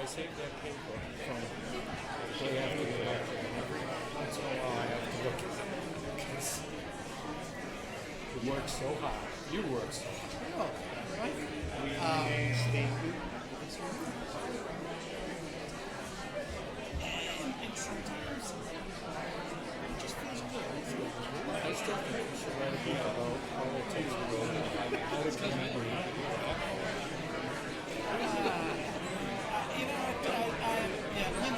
I save that paper from the day after the election. And every once in a while, I have to look at it because you work so hard. You work so hard. Oh, right. We stay good. And sometimes it just feels good. I still think we should write a book about politics and how to be angry.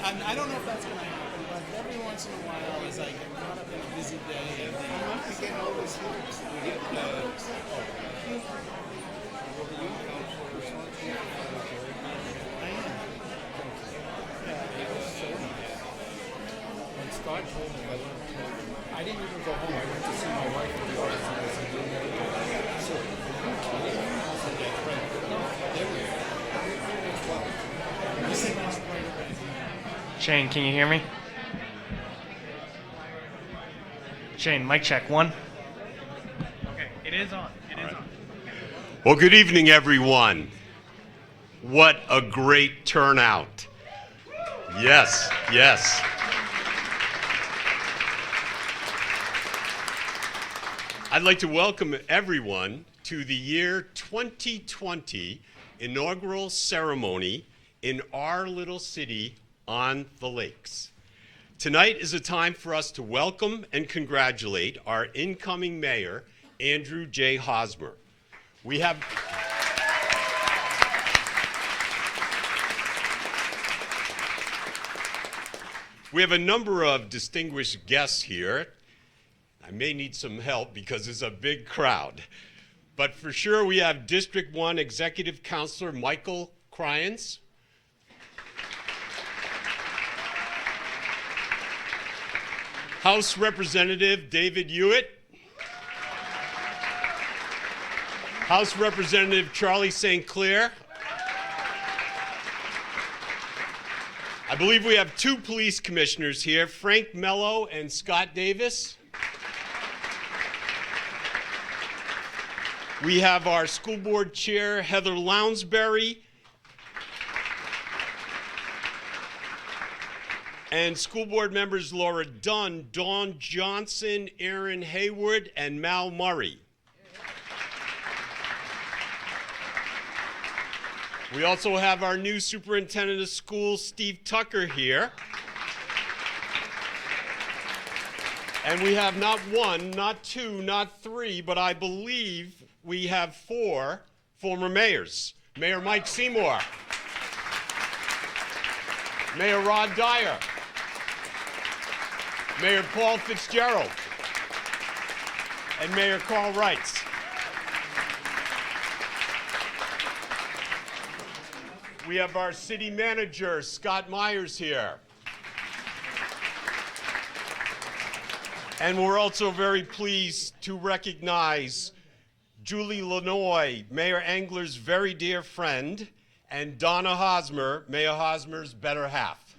I don't know if that's going to happen, but every once in a while, as I get caught up in a busy day, and We get all those hits. We get I am. When Scott told me I didn't even go home. I went to see my wife at the office and I said, "You'll never do that." So, are you kidding me? I said, "That's right." There we go. You say that's right. Shane, can you hear me? Shane, mic check, 1. Okay, it is on. It is on. Well, good evening, everyone. What a great turnout. Yes, yes. I'd like to welcome everyone to the year 2020 inaugural ceremony in our little city on the lakes. Tonight is a time for us to welcome and congratulate our incoming mayor, Andrew J. Hosmer. We have a number of distinguished guests here. I may need some help because it's a big crowd. But for sure, we have District 1 Executive Councilor Michael Cryans. House Representative David Hewitt. House Representative Charlie St. Clair. I believe we have 2 police commissioners here, Frank Mello and Scott Davis. We have our school board chair, Heather Lounsbury, and school board members Laura Dunn, Dawn Johnson, Aaron Hayward, and Mal Murray. We also have our new superintendent of schools, Steve Tucker, here. And we have not 1, not 2, not 3, but I believe we have 4 former mayors. Mayor Mike Seymour, Mayor Rod Dyer, Mayor Paul Fitzgerald, and Mayor Carl Reitz. We have our city manager, Scott Myers, here. And we're also very pleased to recognize Julie Lanoy, Mayor Engler's very dear friend, and Donna Hosmer, Mayor Hosmer's better half.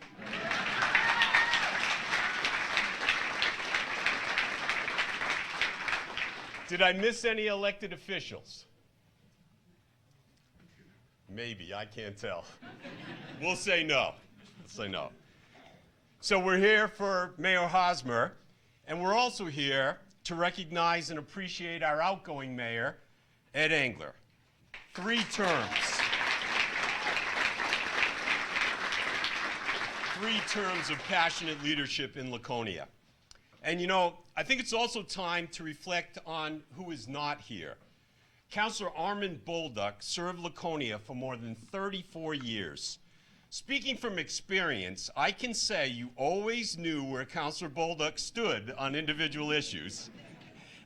Did I miss any elected officials? Maybe, I can't tell. We'll say no. We'll say no. So we're here for Mayor Hosmer, and we're also here to recognize and appreciate our outgoing mayor, Ed Engler. 3 terms. 3 terms of passionate leadership in Laconia. And you know, I think it's also time to reflect on who is not here. Councillor Armand Bolduc served Laconia for more than 34 years. Speaking from experience, I can say you always knew where Councillor Bolduc stood on individual issues,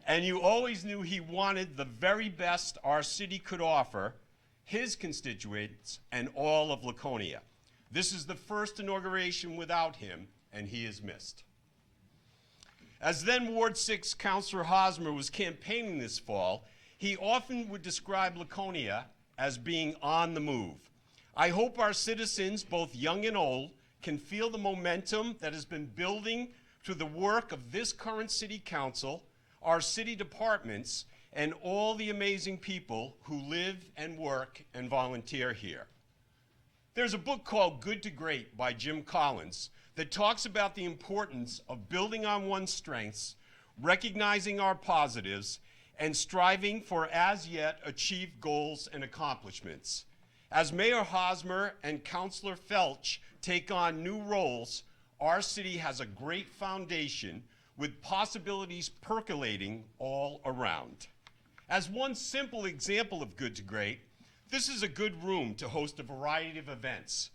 and you always knew he wanted the very best our city could offer his constituents and all of Laconia. This is the first inauguration without him, and he is missed. As then Ward 6 Councillor Hosmer was campaigning this fall, he often would describe Laconia as being on the move. I hope our citizens, both young and old, can feel the momentum that has been building through the work of this current city council, our city departments, and all the amazing people who live and work and volunteer here. There's a book called Good to Great by Jim Collins that talks about the importance of building on one's strengths, recognizing our positives, and striving for as yet achieved goals and accomplishments. As Mayor Hosmer and Councilor Felch take on new roles, our city has a great foundation with possibilities percolating all around. As one simple example of Good to Great, this is a good room to host a variety of events.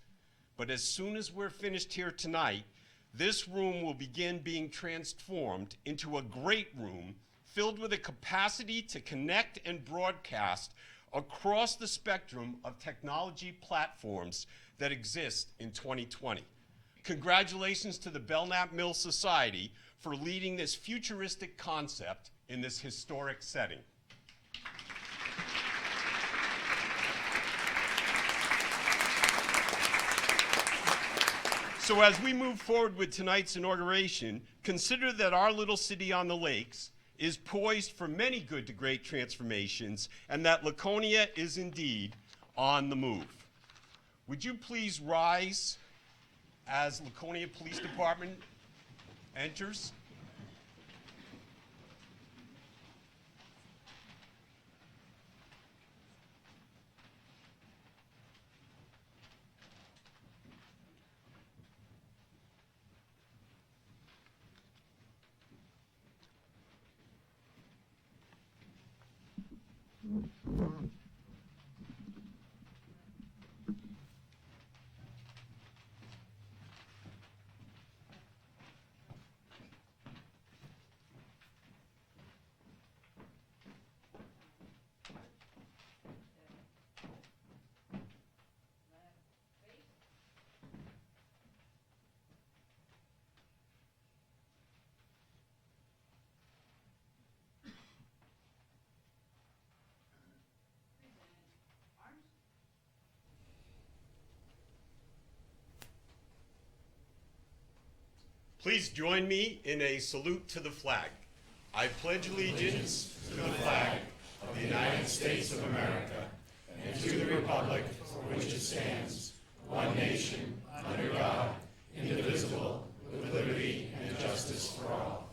But as soon as we're finished here tonight, this room will begin being transformed into a great room filled with a capacity to connect and broadcast across the spectrum of technology platforms that exist in 2020. Congratulations to the Belknap Mill Society for leading this futuristic concept in this historic setting. So as we move forward with tonight's inauguration, consider that our little city on the lakes is poised for many good to great transformations, and that Laconia is indeed on the move. Would you please rise as Laconia Police Department enters? Please join me in a salute to the flag. I pledge allegiance to the flag of the United States of America and to the republic for which it stands, one nation, under God, indivisible, with liberty and justice for all.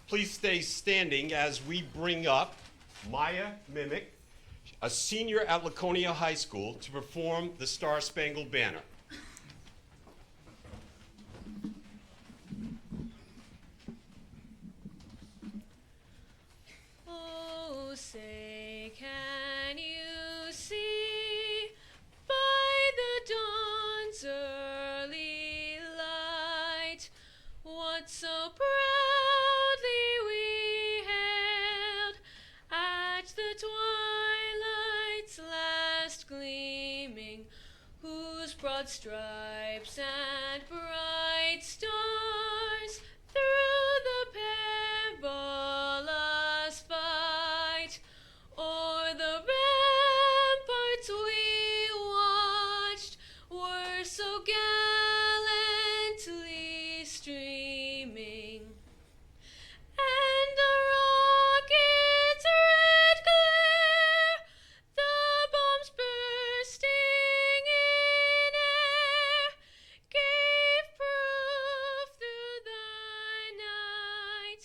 Please stay standing as we bring up Maya Mimic, a senior at Laconia High School, to perform the Star Spangled Banner. Say, can you see by the dawn's early light what so proudly we hailed at the twilight's last gleaming, whose broad stripes and bright stars through the perilous fight o'er the ramparts we watched were so gallantly streaming, and the rocket's red glare, the bombs bursting in air, gave proof through the night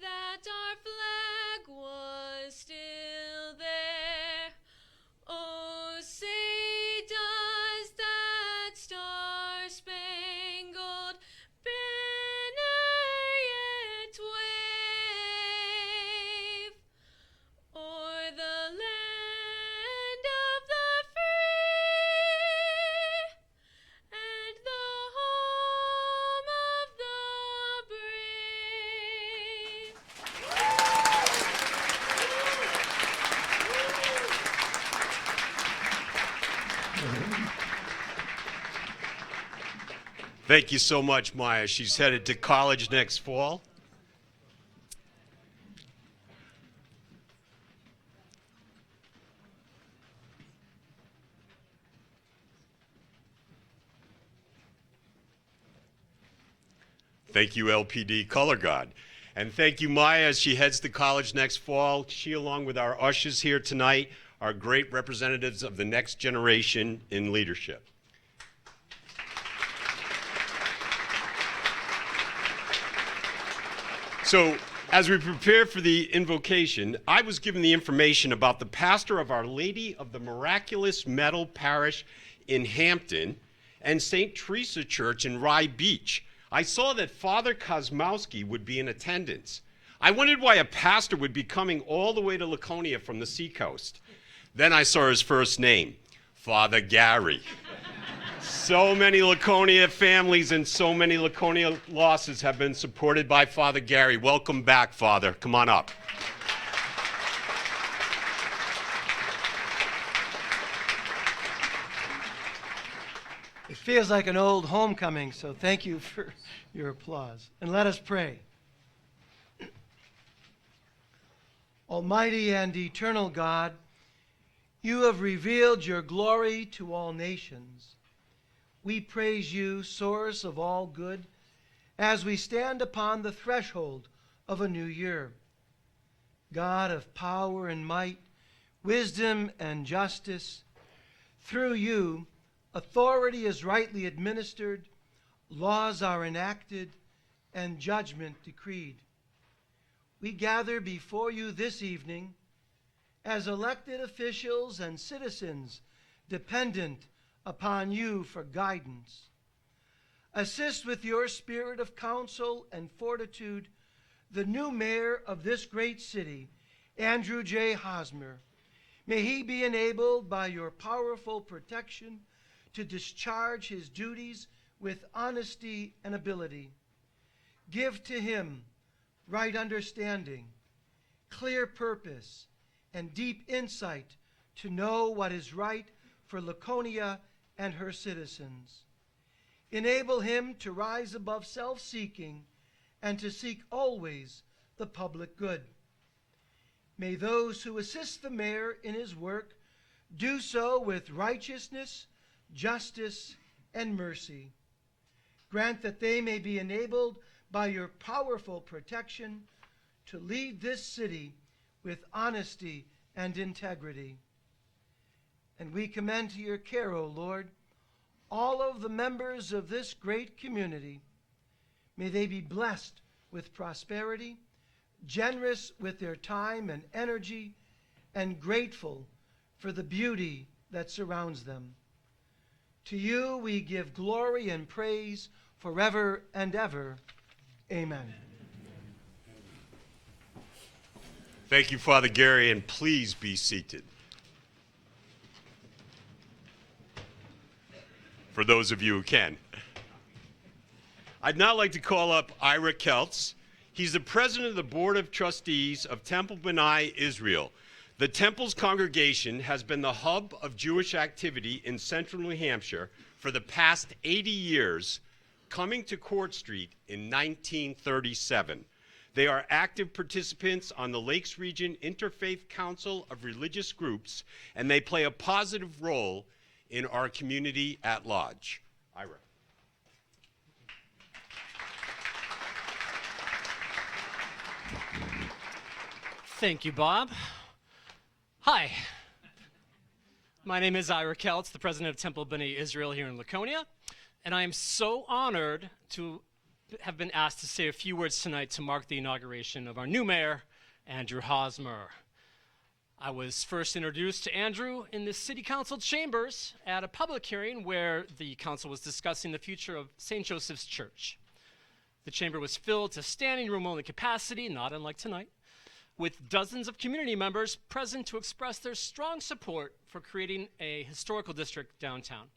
that our flag was still there. Oh, say does that star-spangled banner yet wave o'er the land of the free and the home of the brave? Thank you so much, Maya. She's headed to college next fall. Thank you, LPD Color Guard. And thank you, Maya, as she heads to college next fall. She, along with our ushers here tonight, are great representatives of the next generation in leadership. So, as we prepare for the invocation, I was given the information about the pastor of Our Lady of the Miraculous Medal Parish in Hampton and St. Teresa Church in Rye Beach. I saw that Father Kosmowski would be in attendance. I wondered why a pastor would be coming all the way to Laconia from the seacoast. Then I saw his first name, Father Gary. So many Laconia families and so many Laconia losses have been supported by Father Gary. Welcome back, Father. Come on up. It feels like an old homecoming, so thank you for your applause. And let us pray. Almighty and eternal God, you have revealed your glory to all nations. We praise you, source of all good, as we stand upon the threshold of a new year. God of power and might, wisdom and justice, through you, authority is rightly administered, laws are enacted, and judgment decreed. We gather before you this evening as elected officials and citizens dependent upon you for guidance. Assist with your spirit of counsel and fortitude the new mayor of this great city, Andrew J. Hosmer. May he be enabled by your powerful protection to discharge his duties with honesty and ability. Give to him right understanding, clear purpose, and deep insight to know what is right for Laconia and her citizens. Enable him to rise above self-seeking and to seek always the public good. May those who assist the mayor in his work do so with righteousness, justice, and mercy. Grant that they may be enabled by your powerful protection to lead this city with honesty and integrity. And we commend to your care, O Lord, all of the members of this great community. May they be blessed with prosperity, generous with their time and energy, and grateful for the beauty that surrounds them. To you we give glory and praise forever and ever. Amen. Thank you, Father Gary, and please be seated. For those of you who can. I'd now like to call up Ira Keltz. He's the president of the Board of Trustees of Temple B'nai Israel. The Temple's congregation has been the hub of Jewish activity in central New Hampshire for the past 80 years, coming to Court Street in 1937. They are active participants on the Lakes Region Interfaith Council of Religious Groups, and they play a positive role in our community at large. Ira. Thank you, Bob. Hi. My name is Ira Keltz, the president of Temple B'nai Israel here in Laconia, and I am so honored to have been asked to say a few words tonight to mark the inauguration of our new mayor, Andrew Hosmer. I was first introduced to Andrew in the city council chambers at a public hearing where the council was discussing the future of St. Joseph's Church. The chamber was filled to standing room only capacity, not unlike tonight, with dozens of community members present to express their strong support for creating a historical district downtown.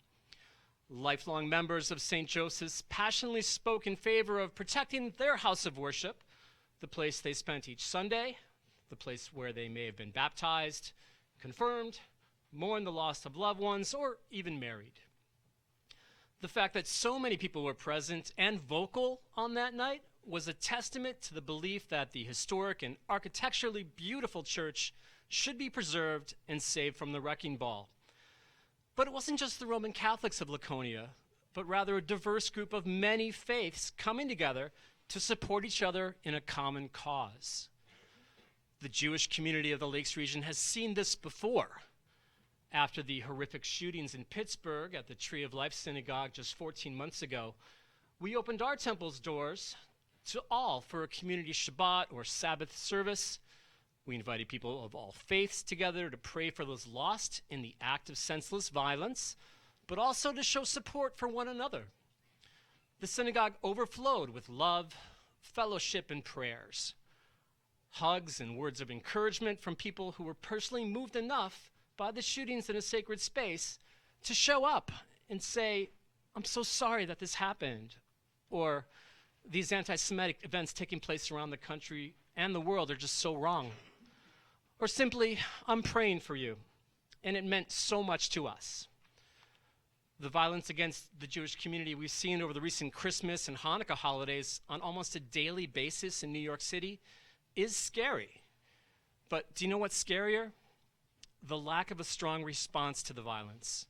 Lifelong members of St. Joseph's passionately spoke in favor of protecting their house of worship, the place they spent each Sunday, the place where they may have been baptized, confirmed, mourned the loss of loved ones, or even married. The fact that so many people were present and vocal on that night was a testament to the belief that the historic and architecturally beautiful church should be preserved and saved from the wrecking ball. But it wasn't just the Roman Catholics of Laconia, but rather a diverse group of many faiths coming together to support each other in a common cause. The Jewish community of the Lakes region has seen this before. After the horrific shootings in Pittsburgh at the Tree of Life Synagogue just 14 months ago, we opened our temple's doors to all for a community Shabbat or Sabbath service. We invited people of all faiths together to pray for those lost in the act of senseless violence, but also to show support for one another. The synagogue overflowed with love, fellowship, and prayers. Hugs and words of encouragement from people who were personally moved enough by the shootings in a sacred space to show up and say, "I'm so sorry that this happened," or "These anti-Semitic events taking place around the country and the world are just so wrong," or simply, "I'm praying for you," and it meant so much to us. The violence against the Jewish community we've seen over the recent Christmas and Hanukkah holidays on almost a daily basis in New York City is scary. But do you know what's scarier? The lack of a strong response to the violence.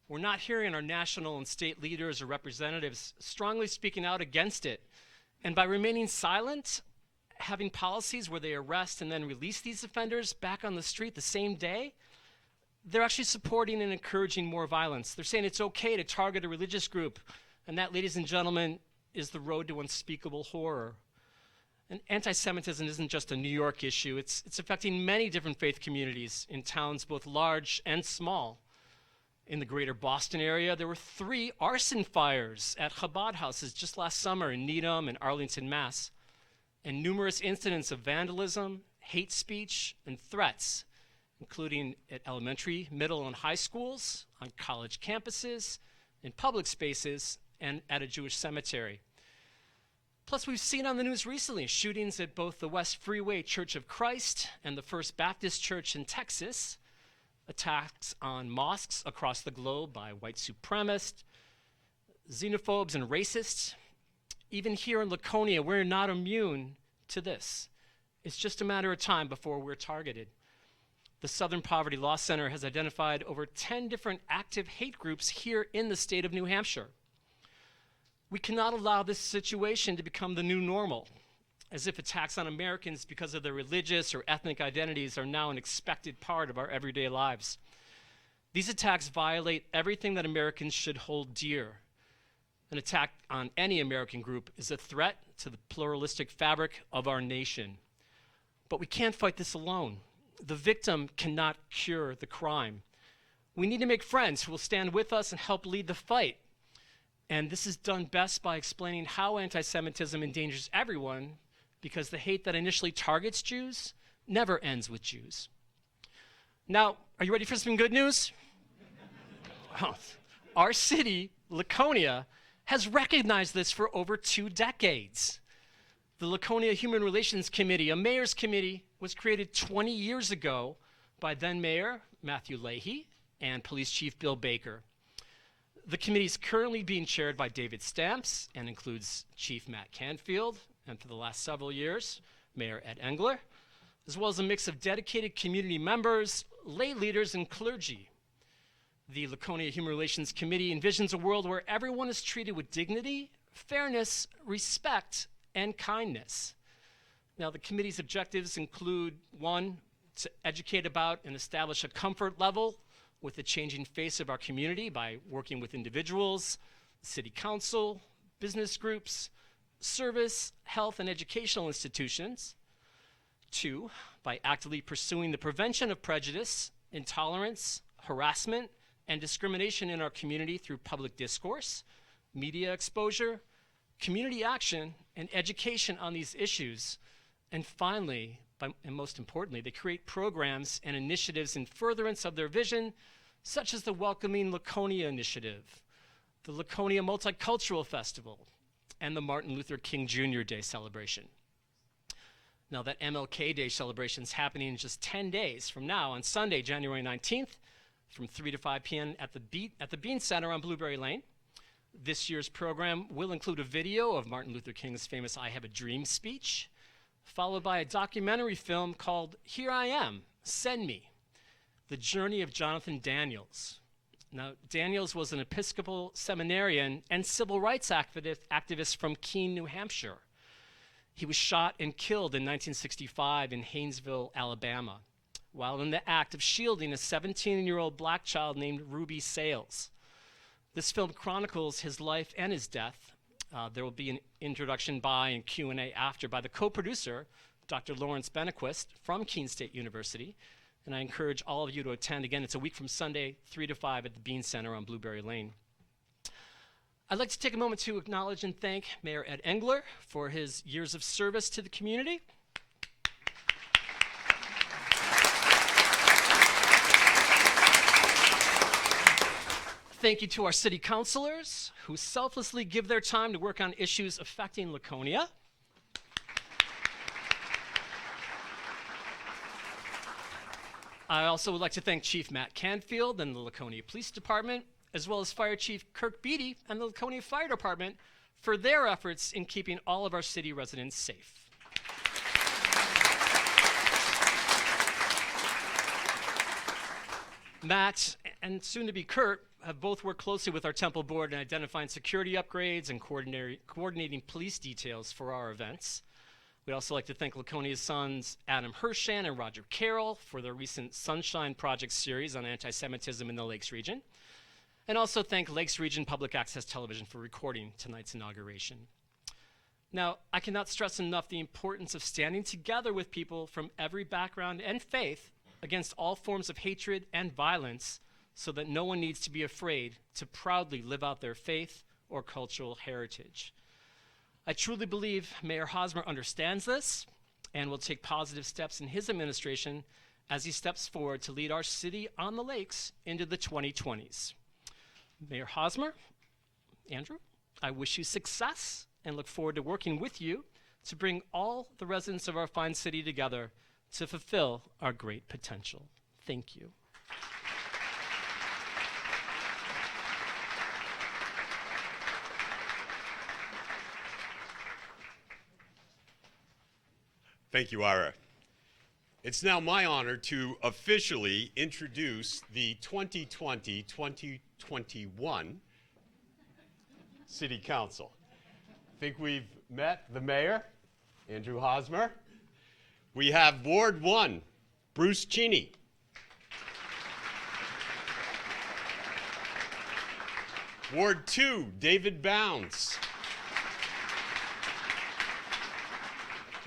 We're not hearing our national and state leaders or representatives strongly speaking out against it. And by remaining silent, having policies where they arrest and then release these offenders back on the street the same day, they're actually supporting and encouraging more violence. They're saying it's okay to target a religious group, and that, ladies and gentlemen, is the road to unspeakable horror. And anti-Semitism isn't just a New York issue. It's affecting many different faith communities in towns both large and small. In the greater Boston area, there were 3 arson fires at Chabad houses just last summer in Needham and Arlington, Mass., and numerous incidents of vandalism, hate speech, and threats, including at elementary, middle, and high schools, on college campuses, in public spaces, and at a Jewish cemetery. Plus, we've seen on the news recently shootings at both the West Freeway Church of Christ and the First Baptist Church in Texas, attacks on mosques across the globe by white supremacists, xenophobes, and racists. Even here in Laconia, we're not immune to this. It's just a matter of time before we're targeted. The Southern Poverty Law Center has identified over 10 different active hate groups here in the state of New Hampshire. We cannot allow this situation to become the new normal, as if attacks on Americans because of their religious or ethnic identities are now an expected part of our everyday lives. These attacks violate everything that Americans should hold dear. An attack on any American group is a threat to the pluralistic fabric of our nation. But we can't fight this alone. The victim cannot cure the crime. We need to make friends who will stand with us and help lead the fight. And this is done best by explaining how anti-Semitism endangers everyone, because the hate that initially targets Jews never ends with Jews. Now, are you ready for some good news? Our city, Laconia, has recognized this for over 2 decades. The Laconia Human Relations Committee, a mayor's committee, was created 20 years ago by then Mayor Matthew Leahy and Police Chief Bill Baker. The committee is currently being chaired by David Stamps and includes Chief Matt Canfield, and for the last several years, Mayor Ed Engler, as well as a mix of dedicated community members, lay leaders, and clergy. The Laconia Human Relations Committee envisions a world where everyone is treated with dignity, fairness, respect, and kindness. Now, the committee's objectives include, 1, to educate about and establish a comfort level with the changing face of our community by working with individuals, city council, business groups, service, health, and educational institutions. 2, by actively pursuing the prevention of prejudice, intolerance, harassment, and discrimination in our community through public discourse, media exposure, community action, and education on these issues. And finally, and most importantly, they create programs and initiatives in furtherance of their vision, such as the Welcoming Laconia Initiative, the Laconia Multicultural Festival, and the Martin Luther King Jr. Day celebration. Now, that MLK Day celebration is happening in just 10 days from now on Sunday, January 19th, from 3 to 5 p.m. at the Bean Center on Blueberry Lane. This year's program will include a video of Martin Luther King's famous "I Have a Dream" speech, followed by a documentary film called "Here I Am, Send Me," the journey of Jonathan Daniels. Now, Daniels was an Episcopal seminarian and civil rights activist from Keene, New Hampshire. He was shot and killed in 1965 in Haynesville, Alabama. while in the act of shielding a 17-year-old black child named Ruby Sales. This film chronicles his life and his death. There will be an introduction by and Q&A after by the co-producer, Dr. Lawrence Benequist from Keene State University. And I encourage all of you to attend. Again, it's a week from Sunday, 3 to 5 at the Bean Center on Blueberry Lane. I'd like to take a moment to acknowledge and thank Mayor Ed Engler for his years of service to the community. Thank you to our city councilors who selflessly give their time to work on issues affecting Laconia. I also would like to thank Chief Matt Canfield and the Laconia Police Department, as well as Fire Chief Kirk Beatty and the Laconia Fire Department for their efforts in keeping all of our city residents safe. Matt and soon to be Kurt have both worked closely with our Temple board in identifying security upgrades and coordinating police details for our events. We'd also like to thank Laconia's sons Adam Hershan and Roger Carroll for their recent Sunshine Project series on anti-Semitism in the Lakes region. And also thank Lakes Region Public Access Television for recording tonight's inauguration. Now, I cannot stress enough the importance of standing together with people from every background and faith against all forms of hatred and violence so that no one needs to be afraid to proudly live out their faith or cultural heritage. I truly believe Mayor Hosmer understands this and will take positive steps in his administration as he steps forward to lead our city on the lakes into the 2020s. Mayor Hosmer, Andrew, I wish you success and look forward to working with you to bring all the residents of our fine city together to fulfill our great potential. Thank you. Thank you, Ira. It's now my honor to officially introduce the 2020-2021 City Council. I think we've met the mayor, Andrew Hosmer. We have Ward 1, Bruce Cheney. Ward 2, David Bounds.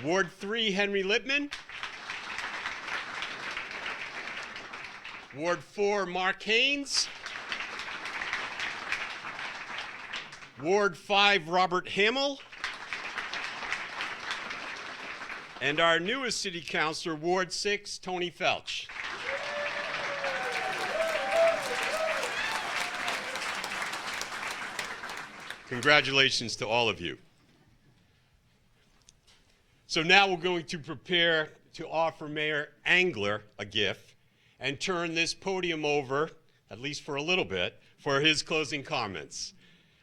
Ward 3, Henry Lippman. Ward 4, Mark Haynes. Ward 5, Robert Hamill. And our newest city councilor, Ward 6, Tony Felch. Congratulations to all of you. So now we're going to prepare to offer Mayor Engler a gift and turn this podium over, at least for a little bit, for his closing comments.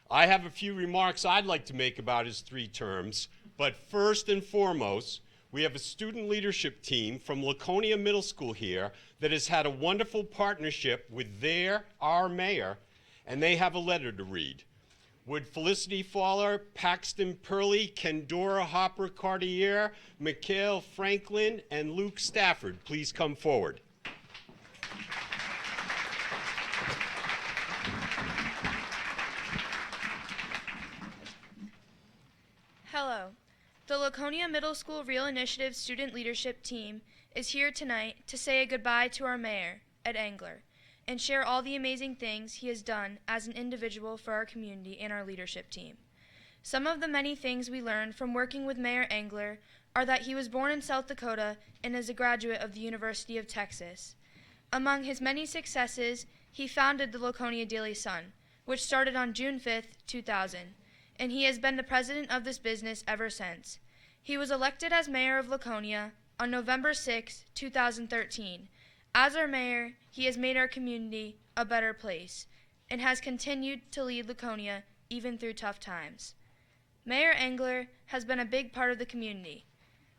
I have a few remarks I'd like to make about his 3 terms, but first and foremost, we have a student leadership team from Laconia Middle School here that has had a wonderful partnership with our mayor, and they have a letter to read. Would Felicity Fowler, Paxton Purley, Kendora Hopper Cartier, Mikhail Franklin, and Luke Stafford please come forward? Hello. The Laconia Middle School Real Initiative Student Leadership Team is here tonight to say a goodbye to our mayor, Ed Engler, and share all the amazing things he has done as an individual for our community and our leadership team. Some of the many things we learned from working with Mayor Engler are that he was born in South Dakota and is a graduate of the University of Texas. Among his many successes, he founded the Laconia Daily Sun, which started on June 5th, 2000, and he has been the president of this business ever since. He was elected as mayor of Laconia on November 6, 2013. As our mayor, he has made our community a better place and has continued to lead Laconia even through tough times. Mayor Engler has been a big part of the community.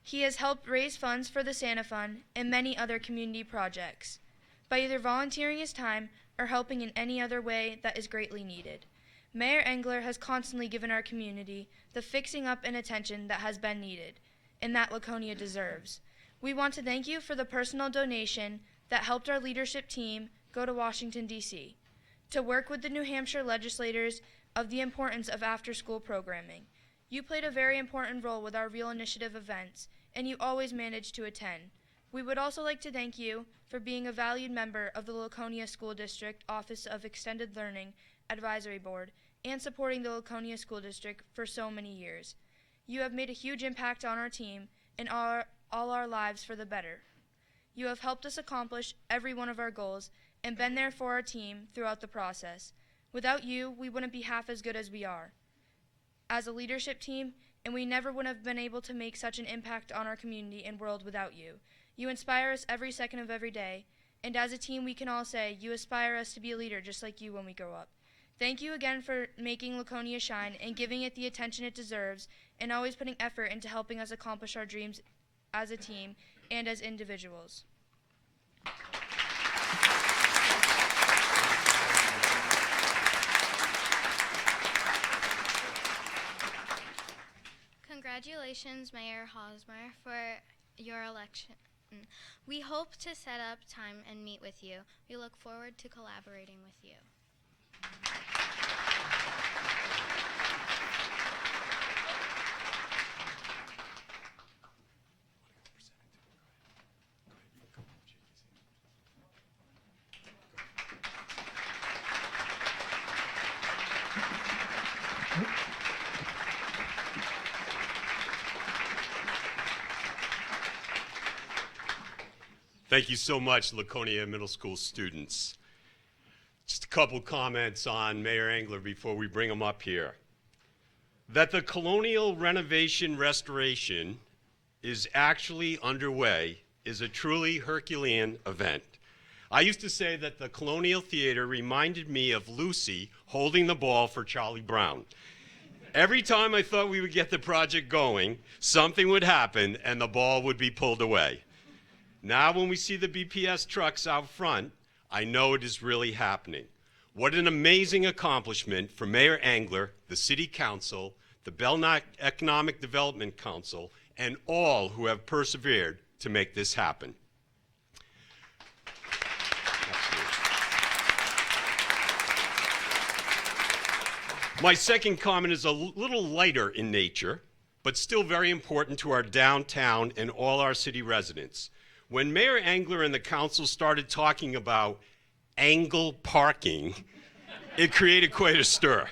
He has helped raise funds for the Santa Fund and many other community projects by either volunteering his time or helping in any other way that is greatly needed. Mayor Engler has constantly given our community the fixing up and attention that has been needed and that Laconia deserves. We want to thank you for the personal donation that helped our leadership team go to Washington, D.C., to work with the New Hampshire legislators of the importance of after-school programming. You played a very important role with our Real Initiative events, and you always managed to attend. We would also like to thank you for being a valued member of the Laconia School District Office of Extended Learning Advisory Board and supporting the Laconia School District for so many years. You have made a huge impact on our team and all our lives for the better. You have helped us accomplish every one of our goals and been there for our team throughout the process. Without you, we wouldn't be half as good as we are as a leadership team, and we never would have been able to make such an impact on our community and world without you. You inspire us every second of every day, and as a team we can all say, you aspire us to be a leader just like you when we grow up. Thank you again for making Laconia shine and giving it the attention it deserves, and always putting effort into helping us accomplish our dreams as a team and as individuals. Congratulations, Mayor Hosmer, for your election. We hope to set up time and meet with you. We look forward to collaborating with you. Thank you so much, Laconia Middle School students. Just a couple comments on Mayor Engler before we bring him up here. That the colonial renovation restoration is actually underway is a truly Herculean event. I used to say that the Colonial Theater reminded me of Lucy holding the ball for Charlie Brown. Every time I thought we would get the project going, something would happen and the ball would be pulled away. Now when we see the BPS trucks out front, I know it is really happening. What an amazing accomplishment for Mayor Engler, the City Council, the Belknap Economic Development Council, and all who have persevered to make this happen. My second comment is a little lighter in nature, but still very important to our downtown and all our city residents. When Mayor Engler and the council started talking about angle parking, it created quite a stir.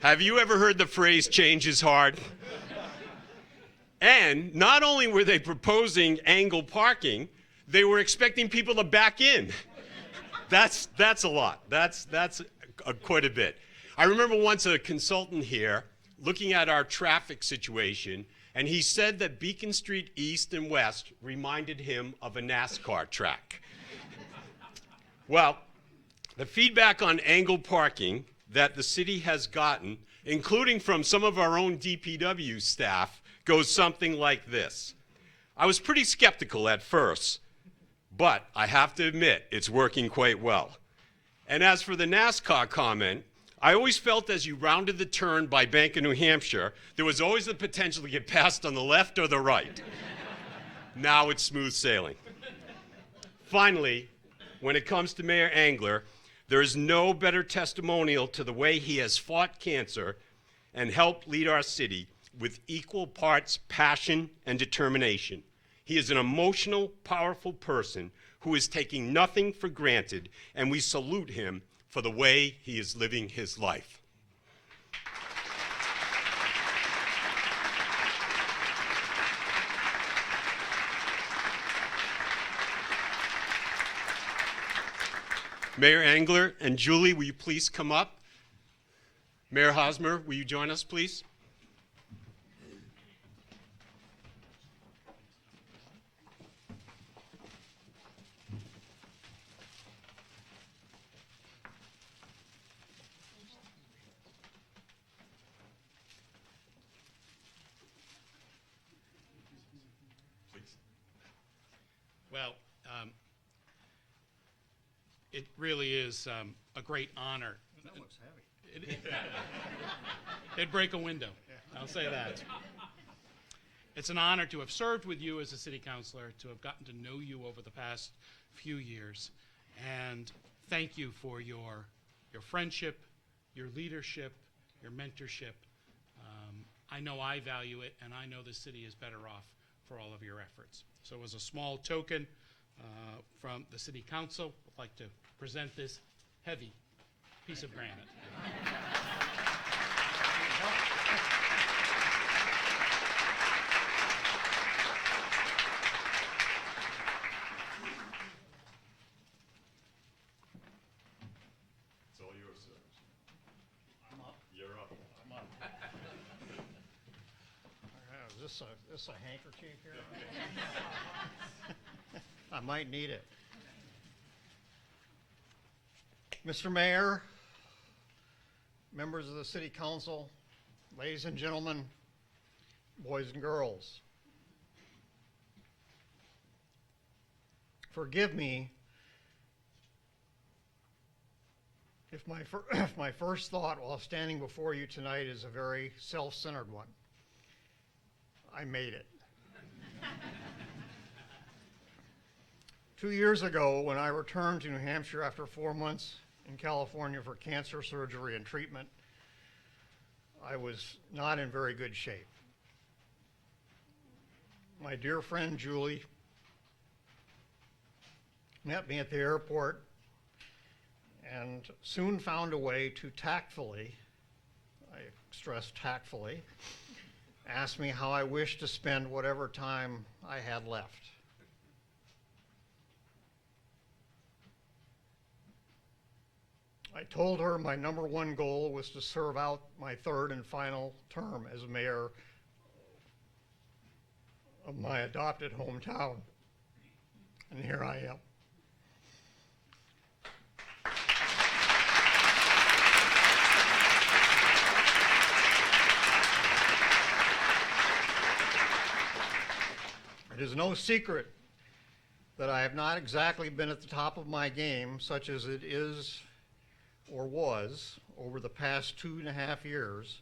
Have you ever heard the phrase, change is hard? And not only were they proposing angle parking, they were expecting people to back in. That's a lot. That's quite a bit. I remember once a consultant here looking at our traffic situation, and he said that Beacon Street East and West reminded him of a NASCAR track. Well, the feedback on angle parking that the city has gotten, including from some of our own DPW staff, goes something like this. I was pretty skeptical at first, but I have to admit it's working quite well. And as for the NASCAR comment, I always felt as you rounded the turn by Bank of New Hampshire, there was always the potential to get passed on the left or the right. Now it's smooth sailing. Finally, when it comes to Mayor Engler, there is no better testimonial to the way he has fought cancer and helped lead our city with equal parts passion and determination. He is an emotional, powerful person who is taking nothing for granted, and we salute him for the way he is living his life. Mayor Engler and Julie, will you please come up? Mayor Hosmer, will you join us, please? Well, it really is a great honor. That looks heavy. It'd break a window, I'll say that. It's an honor to have served with you as a city councilor, to have gotten to know you over the past few years. And thank you for your friendship, your leadership, your mentorship. I know I value it, and I know the city is better off for all of your efforts. So as a small token from the city council, I'd like to present this heavy piece of granite. It's all yours, sir. I'm up. You're up. I'm up. Is this a handkerchief here? I might need it. Mr. Mayor, members of the City Council, ladies and gentlemen, boys and girls, forgive me if my first thought while standing before you tonight is a very self-centered one. I made it. 2 years ago, when I returned to New Hampshire after 4 months in California for cancer surgery and treatment, I was not in very good shape. My dear friend Julie met me at the airport and soon found a way to tactfully, I stress tactfully, ask me how I wished to spend whatever time I had left. I told her my number one goal was to serve out my third and final term as mayor of my adopted hometown, and here I am. It is no secret that I have not exactly been at the top of my game, such as it is or was over the past 2.5 years.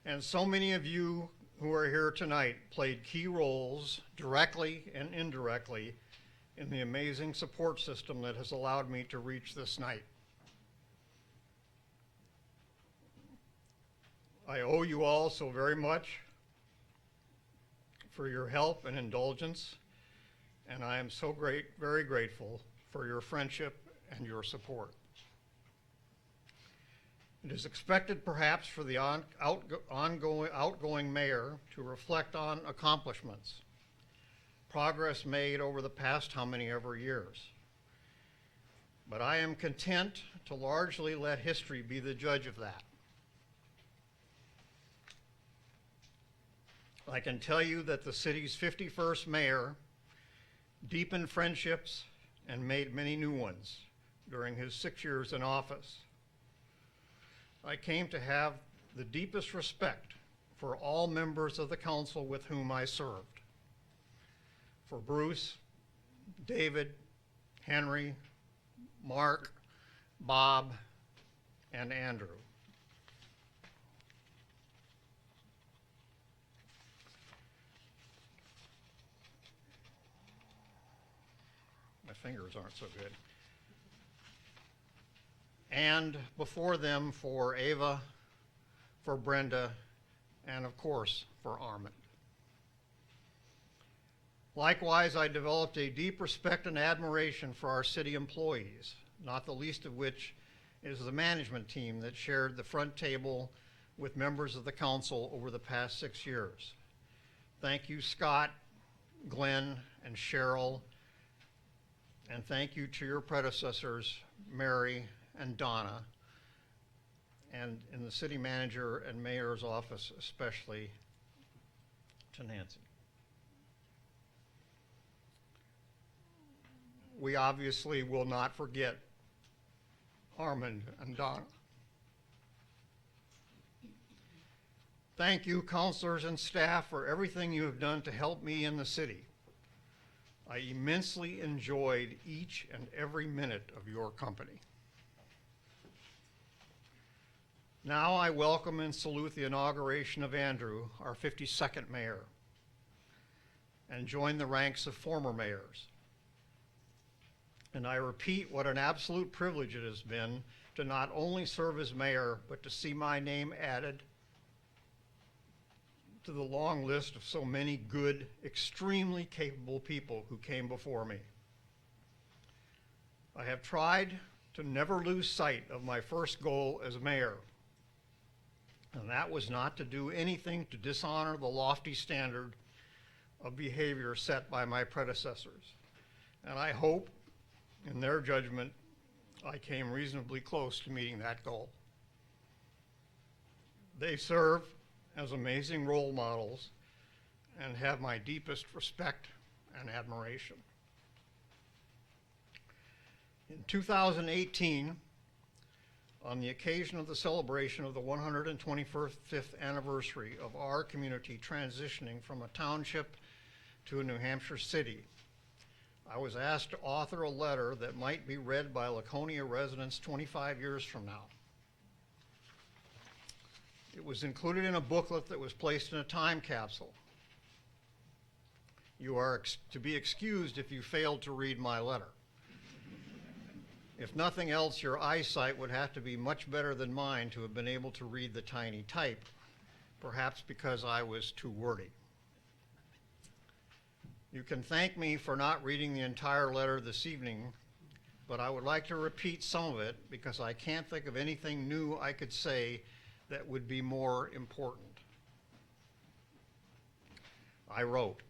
And so many of you who are here tonight played key roles, directly and indirectly, in the amazing support system that has allowed me to reach this night. I owe you all so very much for your help and indulgence, and I am so very grateful for your friendship and your support. It is expected perhaps for the outgoing mayor to reflect on accomplishments, progress made over the past how many ever years. But I am content to largely let history be the judge of that. I can tell you that the city's 51st mayor deepened friendships and made many new ones during his 6 years in office. I came to have the deepest respect for all members of the council with whom I served. For Bruce, David, Henry, Mark, Bob, and Andrew. My fingers aren't so good. And before them for Ava, for Brenda, and of course for Armand. Likewise, I developed a deep respect and admiration for our city employees, not the least of which is the management team that shared the front table with members of the council over the past 6 years. Thank you, Scott, Glenn, and Cheryl, and thank you to your predecessors, Mary and Donna, and in the city manager and mayor's office, especially to Nancy. We obviously will not forget Armand and Donna. Thank you, councilors and staff, for everything you have done to help me in the city. I immensely enjoyed each and every minute of your company. Now I welcome and salute the inauguration of Andrew, our 52nd mayor. and join the ranks of former mayors. And I repeat what an absolute privilege it has been to not only serve as mayor, but to see my name added to the long list of so many good, extremely capable people who came before me. I have tried to never lose sight of my first goal as mayor, and that was not to do anything to dishonor the lofty standard of behavior set by my predecessors. And I hope, in their judgment, I came reasonably close to meeting that goal. They serve as amazing role models and have my deepest respect and admiration. In 2018, on the occasion of the celebration of the 125th anniversary of our community transitioning from a township to a New Hampshire city, I was asked to author a letter that might be read by Laconia residents 25 years from now. It was included in a booklet that was placed in a time capsule. You are to be excused if you failed to read my letter. If nothing else, your eyesight would have to be much better than mine to have been able to read the tiny type, perhaps because I was too wordy. You can thank me for not reading the entire letter this evening, but I would like to repeat some of it because I can't think of anything new I could say that would be more important. I wrote,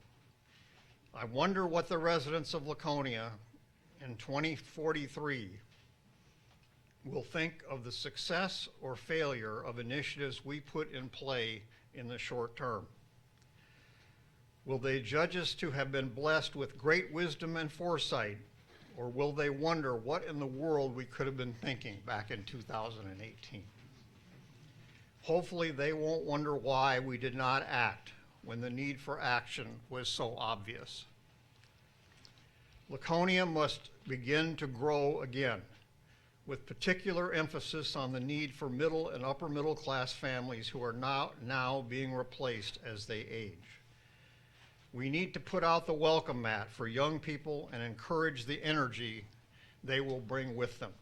I wonder what the residents of Laconia in 2043 will think of the success or failure of initiatives we put in play in the short term. Will they judge us to have been blessed with great wisdom and foresight, or will they wonder what in the world we could have been thinking back in 2018? Hopefully they won't wonder why we did not act when the need for action was so obvious. Laconia must begin to grow again, with particular emphasis on the need for middle and upper middle class families who are now being replaced as they age. We need to put out the welcome mat for young people and encourage the energy they will bring with them.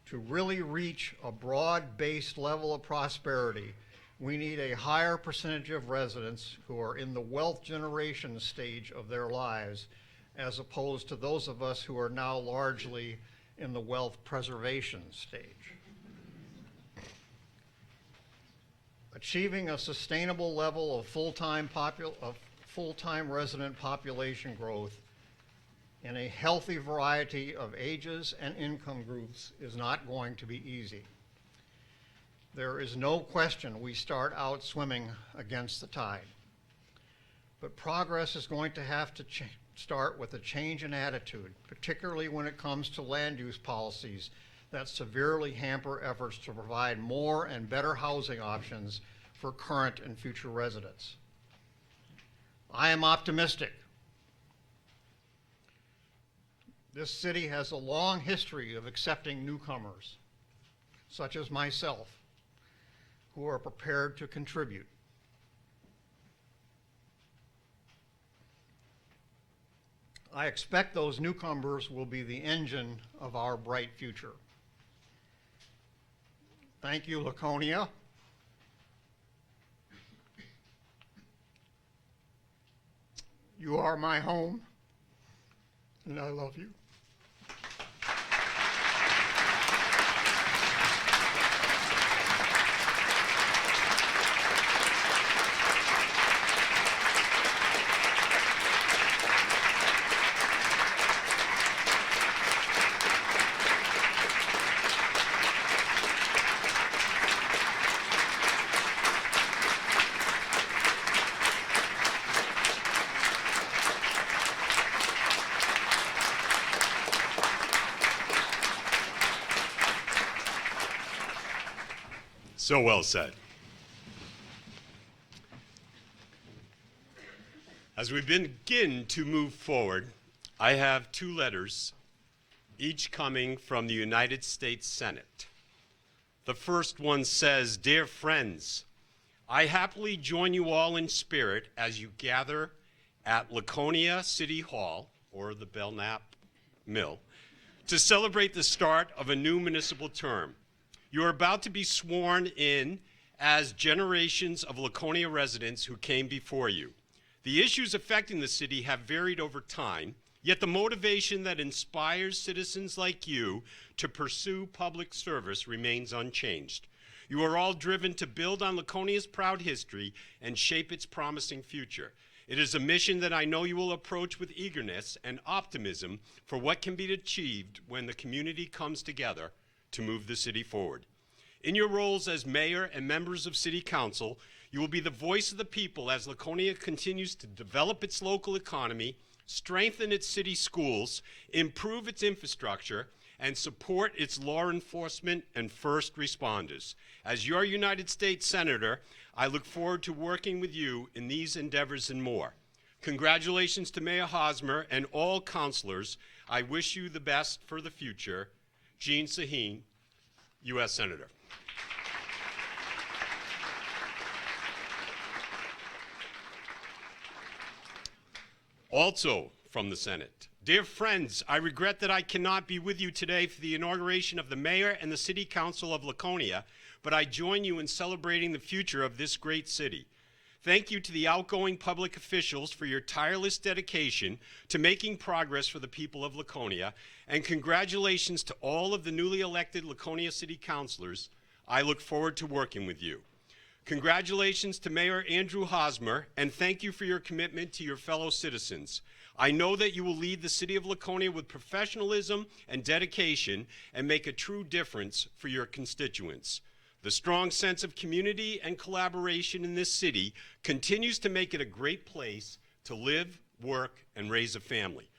To really reach a broad-based level of prosperity, we need a higher percentage of residents who are in the wealth generation stage of their lives, as opposed to those of us who are now largely in the wealth preservation stage. Achieving a sustainable level of full-time resident population growth in a healthy variety of ages and income groups is not going to be easy. There is no question we start out swimming against the tide. But progress is going to have to start with a change in attitude, particularly when it comes to land use policies that severely hamper efforts to provide more and better housing options for current and future residents. I am optimistic. This city has a long history of accepting newcomers, such as myself, who are prepared to contribute. I expect those newcomers will be the engine of our bright future. Thank you, Laconia. You are my home, and I love you. So well said. As we begin to move forward, I have two letters, each coming from the United States Senate. The first one says, "Dear friends, I happily join you all in spirit as you gather at Laconia City Hall, or the Belknap Mill, to celebrate the start of a new municipal term. You are about to be sworn in as generations of Laconia residents who came before you. The issues affecting the city have varied over time, yet the motivation that inspires citizens like you to pursue public service remains unchanged. You are all driven to build on Laconia's proud history and shape its promising future. It is a mission that I know you will approach with eagerness and optimism for what can be achieved when the community comes together to move the city forward. In your roles as mayor and members of city council, you will be the voice of the people as Laconia continues to develop its local economy, strengthen its city schools, improve its infrastructure, and support its law enforcement and first responders. As your United States Senator, I look forward to working with you in these endeavors and more. Congratulations to Mayor Hosmer and all councilors. I wish you the best for the future. Jean Sahin, U.S. Senator. Also from the Senate. Dear friends, I regret that I cannot be with you today for the inauguration of the mayor and the city council of Laconia, but I join you in celebrating the future of this great city. Thank you to the outgoing public officials for your tireless dedication to making progress for the people of Laconia, and congratulations to all of the newly elected Laconia city councilors. I look forward to working with you. Congratulations to Mayor Andrew Hosmer, and thank you for your commitment to your fellow citizens. I know that you will lead the city of Laconia with professionalism and dedication and make a true difference for your constituents. The strong sense of community and collaboration in this city continues to make it a great place to live, work, and raise a family.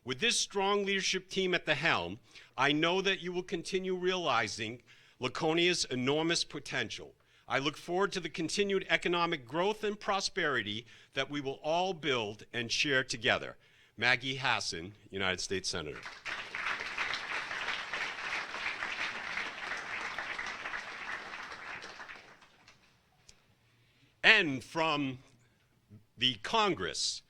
With this strong leadership team at the helm, I know that you will continue realizing Laconia's enormous potential. I look forward to the continued economic growth and prosperity that we will all build and share together. Maggie Hassan, United States Senator. And from the Congress,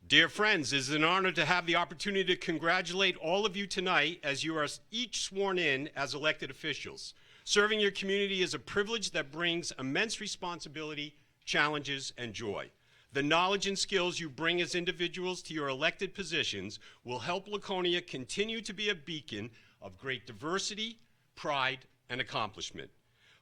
dear friends, it is an honor to have the opportunity to congratulate all of you tonight as you are each sworn in as elected officials. Serving your community is a privilege that brings immense responsibility, challenges, and joy. The knowledge and skills you bring as individuals to your elected positions will help Laconia continue to be a beacon of great diversity, pride, and accomplishment.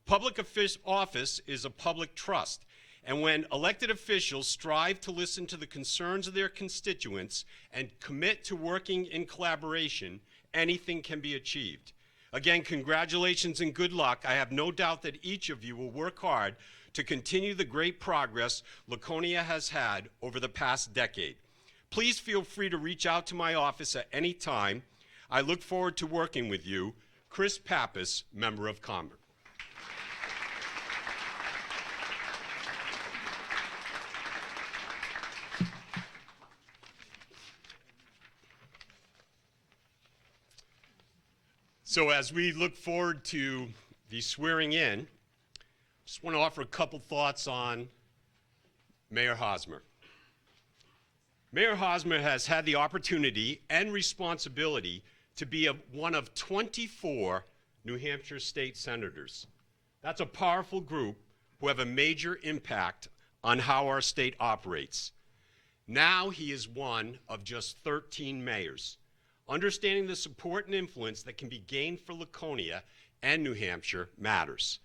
Public office is a public trust, and when elected officials strive to listen to the concerns of their constituents and commit to working in collaboration, anything can be achieved. Again, congratulations and good luck. I have no doubt that each of you will work hard to continue the great progress Laconia has had over the past decade. Please feel free to reach out to my office at any time. I look forward to working with you. Chris Pappas, Member of Congress. So as we look forward to the swearing in, just want to offer a couple thoughts on Mayor Hosmer. Mayor Hosmer has had the opportunity and responsibility to be one of 24 New Hampshire state senators. That's a powerful group who have a major impact on how our state operates. Now he is one of just 13 mayors. Understanding the support and influence that can be gained for Laconia and New Hampshire matters.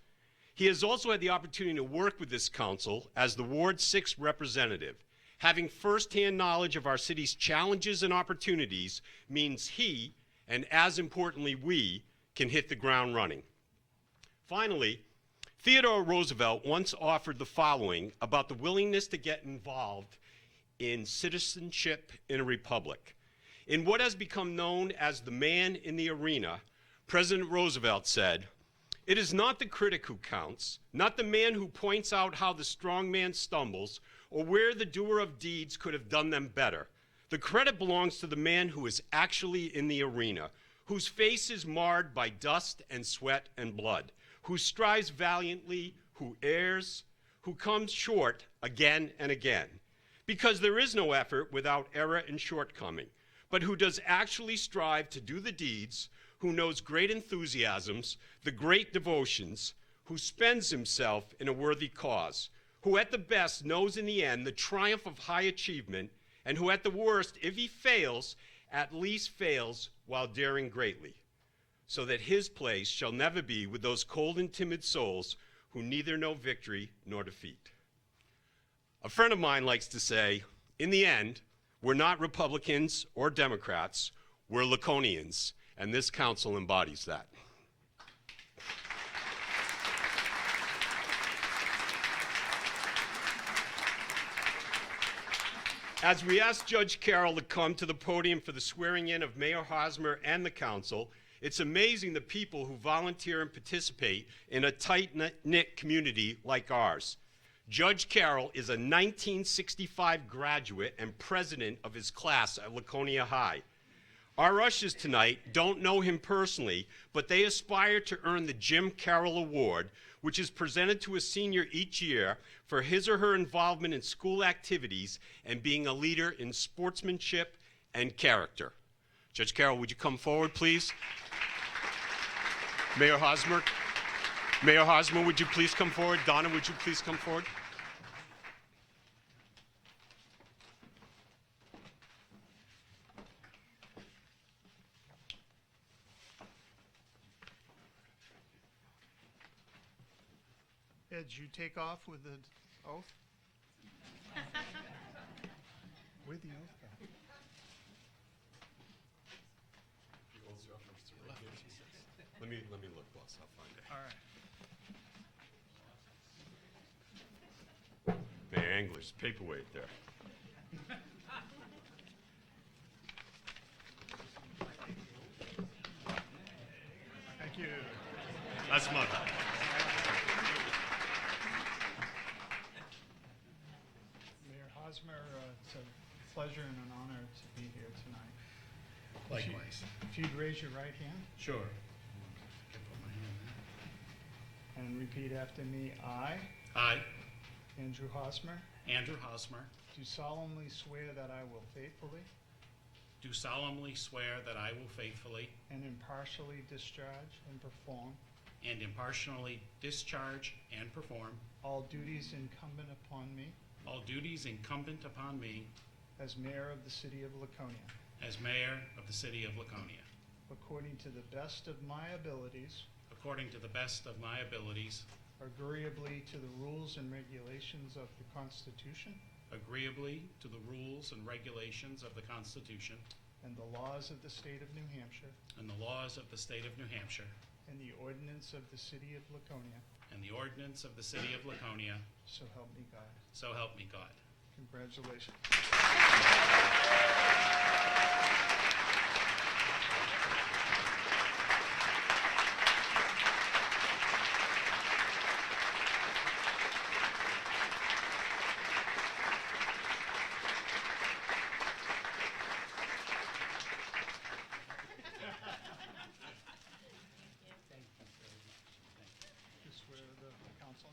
He has also had the opportunity to work with this council as the Ward 6 representative. Having firsthand knowledge of our city's challenges and opportunities means he, and as importantly we, can hit the ground running. Finally, Theodore Roosevelt once offered the following about the willingness to get involved in citizenship in a republic. In what has become known as the man in the arena, President Roosevelt said, "It is not the critic who counts, not the man who points out how the strong man stumbles or where the doer of deeds could have done them better. The credit belongs to the man who is actually in the arena, whose face is marred by dust and sweat and blood, who strives valiantly, who errs, who comes short again and again. Because there is no effort without error and shortcoming, but who does actually strive to do the deeds, who knows great enthusiasms, the great devotions, who spends himself in a worthy cause, who at the best knows in the end the triumph of high achievement, and who at the worst, if he fails, at least fails while daring greatly, so that his place shall never be with those cold and timid souls who neither know victory nor defeat. A friend of mine likes to say, in the end, we're not Republicans or Democrats, we're Laconians, and this council embodies that. As we ask Judge Carroll to come to the podium for the swearing in of Mayor Hosmer and the council, it's amazing the people who volunteer and participate in a tight-knit community like ours. Judge Carroll is a 1965 graduate and president of his class at Laconia High. Our ushers tonight don't know him personally, but they aspire to earn the Jim Carroll Award, which is presented to a senior each year for his or her involvement in school activities and being a leader in sportsmanship and character. Judge Carroll, would you come forward, please? Mayor Hosmer, would you please come forward? Donna, would you please come forward? Ed, did you take off with the oath? With the oath? Let me look, boss. I'll find it. All right. Mayor English, paperweight there. Thank you. That's mother. Mayor Hosmer, it's a pleasure and an honor to be here tonight. Likewise. If you'd raise your right hand Sure. and repeat after me, I, I, Andrew Hosmer, Andrew Hosmer, do solemnly swear that I will faithfully do solemnly swear that I will faithfully and impartially discharge and perform and impartially discharge and perform all duties incumbent upon me all duties incumbent upon me as mayor of the city of Laconia, as mayor of the city of Laconia, according to the best of my abilities, according to the best of my abilities, agreeably to the rules and regulations of the Constitution agreeably to the rules and regulations of the Constitution and the laws of the state of New Hampshire and the laws of the state of New Hampshire and the ordinance of the city of Laconia, and the ordinance of the city of Laconia, so help me God. so help me God. Congratulations. You swear the council?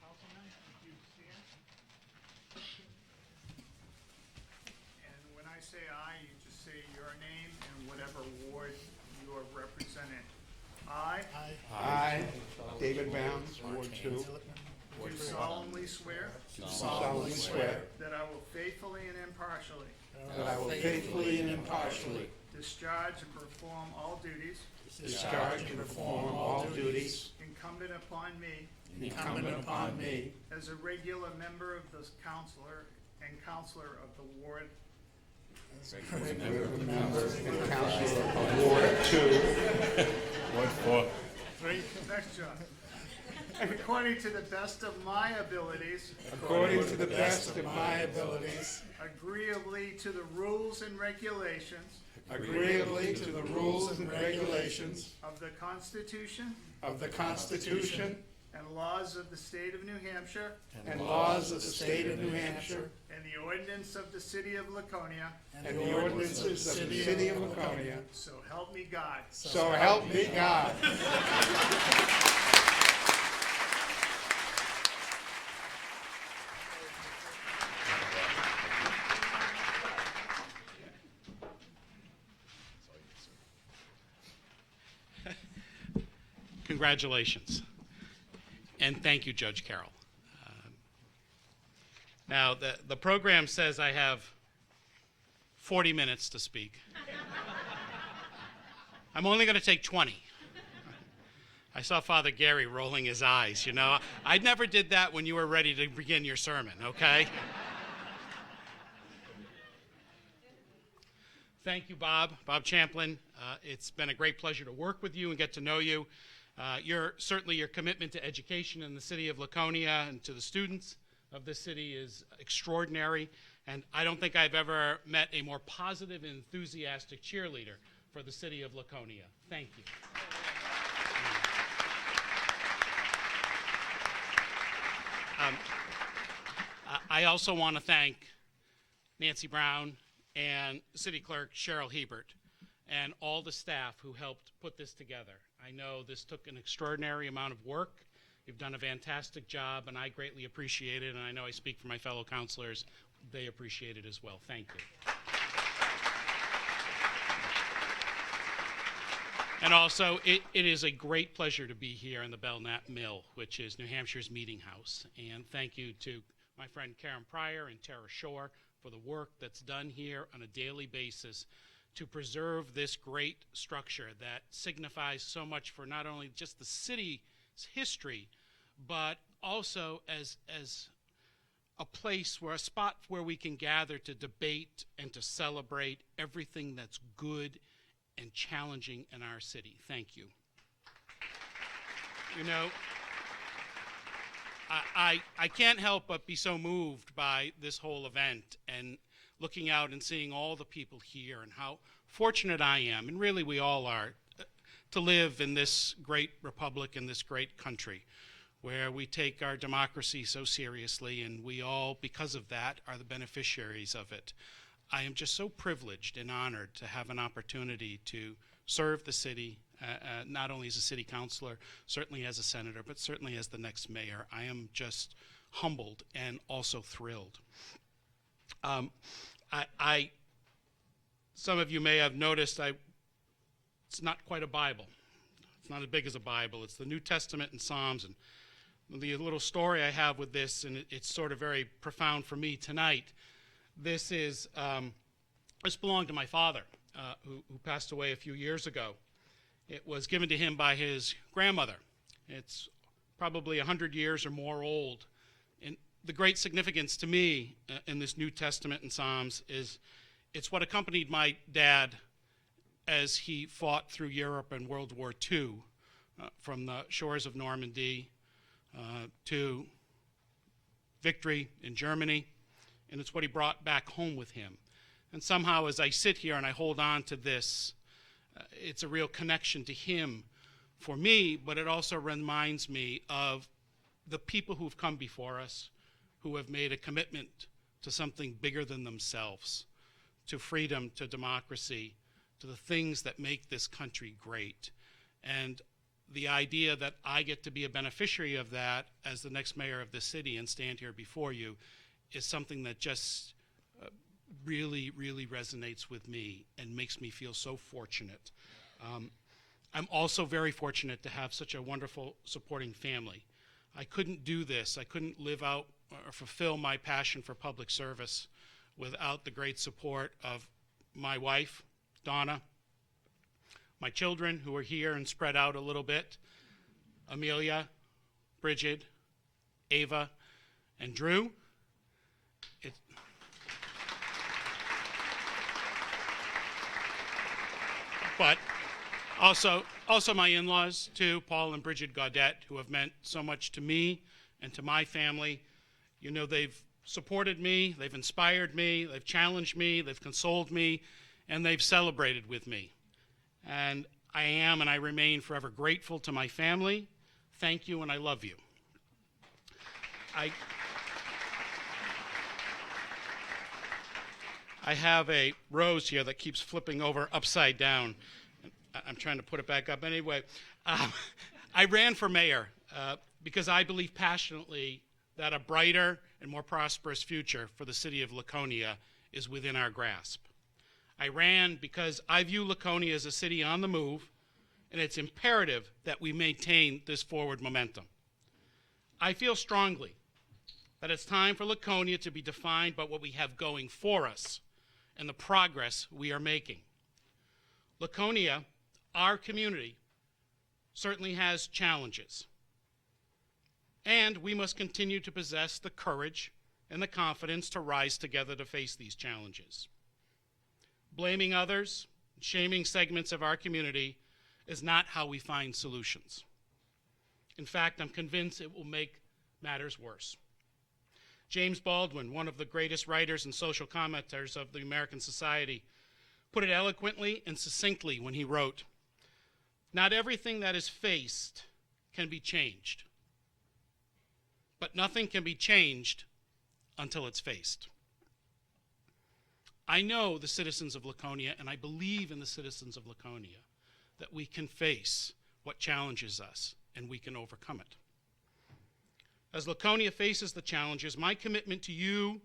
Councilman, if you stand. And when I say aye, you just say your name and whatever ward you are representing. I I, David Bounds, Ward 2, do solemnly swear solemnly swear that I will faithfully and impartially that I will faithfully and impartially discharge and perform all duties discharge and perform all duties incumbent upon me incumbent upon me as a regular member of the counselor and counselor of the ward member and counselor of Ward 2, Ward 4, Next job. According to the best of my abilities, according to the best of my abilities, agreeably to the rules and regulations agreeably to the rules and regulations of the Constitution of the Constitution and laws of the state of New Hampshire and laws of the state of New Hampshire and the ordinance of the city of Laconia, and the ordinances of the city of Laconia. so help me God. So help me God. Congratulations. And thank you, Judge Carroll. Now, the program says I have 40 minutes to speak. I'm only going to take 20. I saw Father Gary rolling his eyes, you know. I never did that when you were ready to begin your sermon, okay? Thank you, Bob Champlin. It's been a great pleasure to work with you and get to know you. Certainly your commitment to education in the city of Laconia and to the students of this city is extraordinary, and I don't think I've ever met a more positive and enthusiastic cheerleader for the city of Laconia. Thank you. I also want to thank Nancy Brown and City Clerk Cheryl Hebert and all the staff who helped put this together. I know this took an extraordinary amount of work. You've done a fantastic job, and I greatly appreciate it, and I know I speak for my fellow counselors. They appreciate it as well. Thank you. And also, it is a great pleasure to be here in the Belknap Mill, which is New Hampshire's meeting house. And thank you to my friend Karen Pryor and Tara Shore for the work that's done here on a daily basis to preserve this great structure that signifies so much for not only just the city's history, but also as a place where a spot where we can gather to debate and to celebrate everything that's good and challenging in our city. Thank you. You know, I can't help but be so moved by this whole event and looking out and seeing all the people here and how fortunate I am, and really we all are, to live in this great republic, in this great country, where we take our democracy so seriously, and we all, because of that, are the beneficiaries of it. I am just so privileged and honored to have an opportunity to serve the city, not only as a city councilor, certainly as a senator, but certainly as the next mayor. I am just humbled and also thrilled. Some of you may have noticed it's not quite a Bible. It's not as big as a Bible. It's the New Testament and Psalms. And the little story I have with this, and it's sort of very profound for me tonight. This belonged to my father, who passed away a few years ago. It was given to him by his grandmother. It's probably 100 years or more old. And the great significance to me in this New Testament and Psalms is it's what accompanied my dad as he fought through Europe in World War II, from the shores of Normandy to victory in Germany. And it's what he brought back home with him. And somehow as I sit here and I hold on to this, it's a real connection to him for me, but it also reminds me of the people who've come before us, who have made a commitment to something bigger than themselves, to freedom, to democracy, to the things that make this country great. And the idea that I get to be a beneficiary of that as the next mayor of the city and stand here before you is something that just really, really resonates with me and makes me feel so fortunate. I'm also very fortunate to have such a wonderful supporting family. I couldn't do this. I couldn't live out or fulfill my passion for public service without the great support of my wife, Donna, my children who are here and spread out a little bit, Amelia, Bridget, Ava, and Drew. But also my in-laws too, Paul and Bridget Gaudette, who have meant so much to me and to my family. You know, they've supported me, they've inspired me, they've challenged me, they've consoled me, and they've celebrated with me. And I am and I remain forever grateful to my family. Thank you and I love you. I have a rose here that keeps flipping over upside down. I'm trying to put it back up anyway. I ran for mayor because I believe passionately that a brighter and more prosperous future for the city of Laconia is within our grasp. I ran because I view Laconia as a city on the move and it's imperative that we maintain this forward momentum. I feel strongly that it's time for Laconia to be defined by what we have going for us and the progress we are making. Laconia, our community, certainly has challenges, and we must continue to possess the courage and the confidence to rise together to face these challenges. Blaming others, shaming segments of our community is not how we find solutions. In fact, I'm convinced it will make matters worse. James Baldwin, one of the greatest writers and social commenters of the American society, put it eloquently and succinctly when he wrote, "Not everything that is faced can be changed, but nothing can be changed until it's faced." I know the citizens of Laconia, and I believe in the citizens of Laconia, that we can face what challenges us and we can overcome it. As Laconia faces the challenges, my commitment to you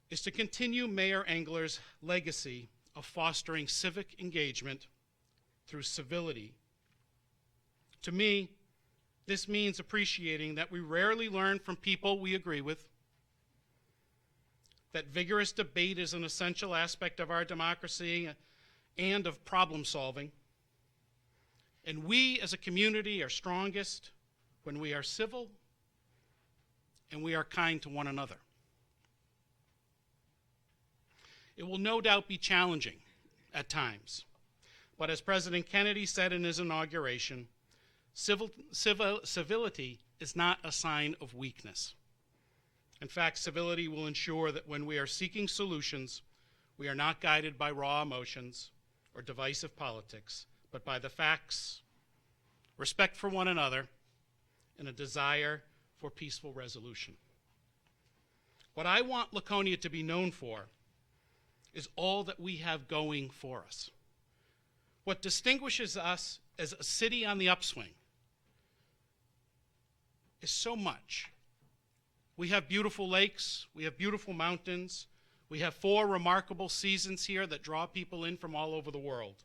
is to continue Mayor Engler's legacy of fostering civic engagement through civility. To me, this means appreciating that we rarely learn from people we agree with, that vigorous debate is an essential aspect of our democracy and of problem solving, and we as a community are strongest when we are civil and we are kind to one another. It will no doubt be challenging at times, but as President Kennedy said in his inauguration, civility is not a sign of weakness. In fact, civility will ensure that when we are seeking solutions, we are not guided by raw emotions or divisive politics, but by the facts, respect for one another, and a desire for peaceful resolution. What I want Laconia to be known for is all that we have going for us. What distinguishes us as a city on the upswing is so much. We have beautiful lakes, we have beautiful mountains, we have 4 remarkable seasons here that draw people in from all over the world.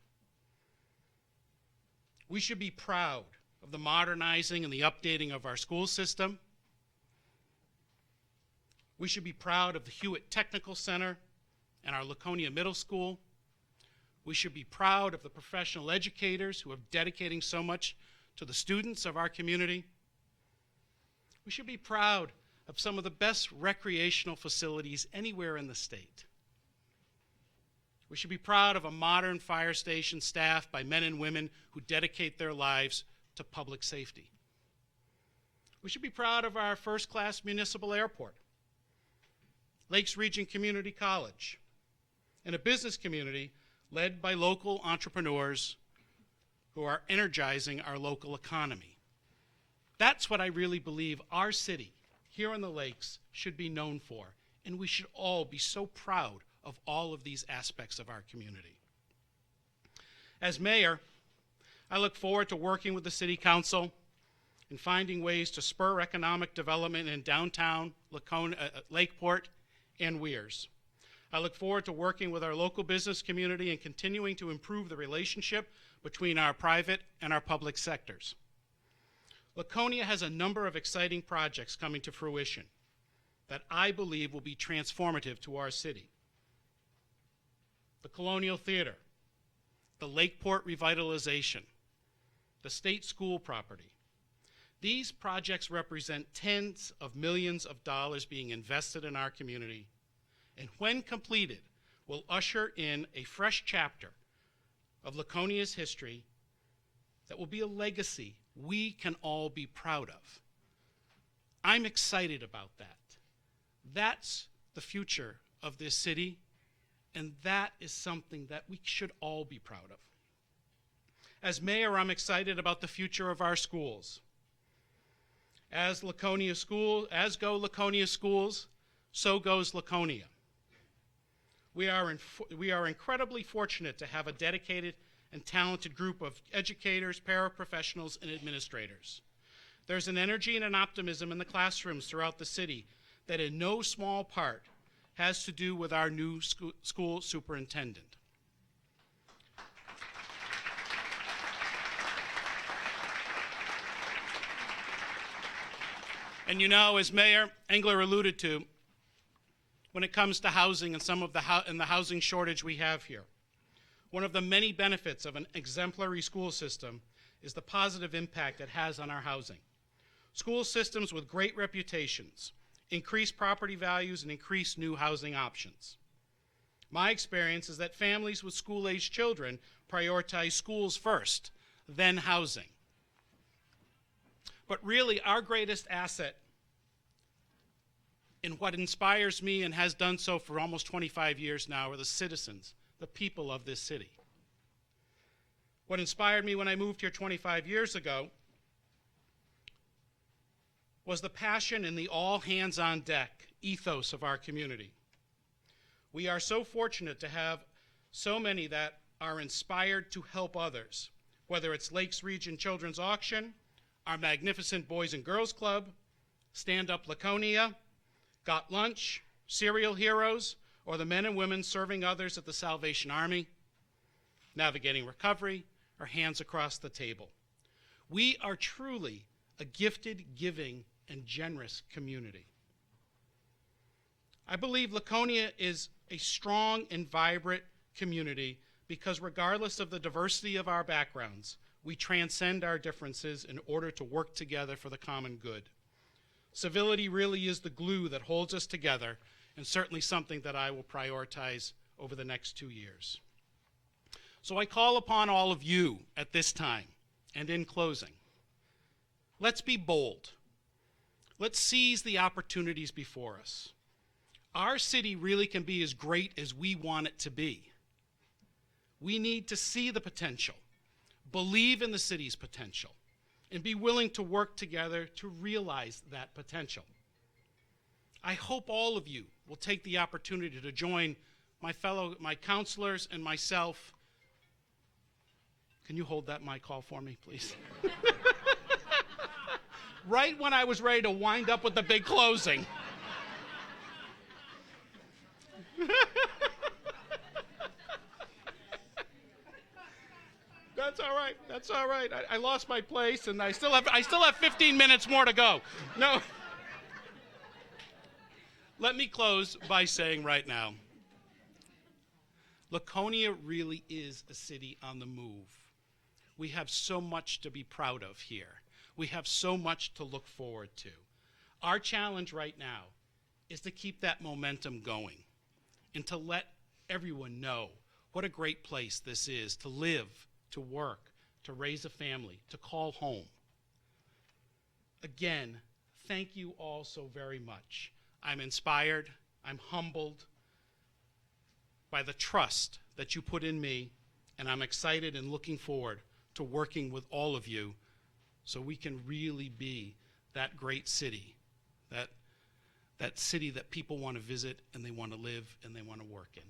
We should be proud of the modernizing and the updating of our school system. We should be proud of the Hewitt Technical Center and our Laconia Middle School. We should be proud of the professional educators who are dedicating so much to the students of our community. We should be proud of some of the best recreational facilities anywhere in the state. We should be proud of a modern fire station staffed by men and women who dedicate their lives to public safety. We should be proud of our first-class municipal airport, Lakes Region Community College, and a business community led by local entrepreneurs who are energizing our local economy. That's what I really believe our city here on the lakes should be known for, and we should all be so proud of all of these aspects of our community. As mayor, I look forward to working with the City Council and finding ways to spur economic development in downtown Laconia, Lakeport and Weirs. I look forward to working with our local business community and continuing to improve the relationship between our private and our public sectors. Laconia has a number of exciting projects coming to fruition that I believe will be transformative to our city. The Colonial Theater, the Lakeport revitalization, the state school property. These projects represent tens of millions of dollars being invested in our community, and when completed, will usher in a fresh chapter of Laconia's history that will be a legacy we can all be proud of. I'm excited about that. That's the future of this city, and that is something that we should all be proud of. As mayor, I'm excited about the future of our schools. As go Laconia schools, so goes Laconia. We are incredibly fortunate to have a dedicated and talented group of educators, paraprofessionals, and administrators. There's an energy and an optimism in the classrooms throughout the city that in no small part has to do with our new school superintendent. And you know, as Mayor Engler alluded to, when it comes to housing and some of the housing shortage we have here, one of the many benefits of an exemplary school system is the positive impact it has on our housing. School systems with great reputations increase property values and increase new housing options. My experience is that families with school-aged children prioritize schools first, then housing. But really, our greatest asset in what inspires me and has done so for almost 25 years now are the citizens, the people of this city. What inspired me when I moved here 25 years ago was the passion and the all-hands-on-deck ethos of our community. We are so fortunate to have so many that are inspired to help others, whether it's Lakes Region Children's Auction, our magnificent Boys and Girls Club, Stand Up Laconia, Got Lunch, Serial Heroes, or the men and women serving others at the Salvation Army, Navigating Recovery, or Hands Across the Table. We are truly a gifted, giving, and generous community. I believe Laconia is a strong and vibrant community because regardless of the diversity of our backgrounds, we transcend our differences in order to work together for the common good. Civility really is the glue that holds us together, and certainly something that I will prioritize over the next 2 years. So I call upon all of you at this time, and in closing, let's be bold. Let's seize the opportunities before us. Our city really can be as great as we want it to be. We need to see the potential, believe in the city's potential, and be willing to work together to realize that potential. I hope all of you will take the opportunity to join my counselors and myself. Can you hold that mic call for me, please? Right when I was ready to wind up with the big closing. That's all right. That's all right. I lost my place, and I still have 15 minutes more to go. No. Let me close by saying right now, Laconia really is a city on the move. We have so much to be proud of here. We have so much to look forward to. Our challenge right now is to keep that momentum going and to let everyone know what a great place this is to live, to work, to raise a family, to call home. Again, thank you all so very much. I'm inspired, I'm humbled by the trust that you put in me, and I'm excited and looking forward to working with all of you so we can really be that great city, that city that people want to visit and they want to live and they want to work in.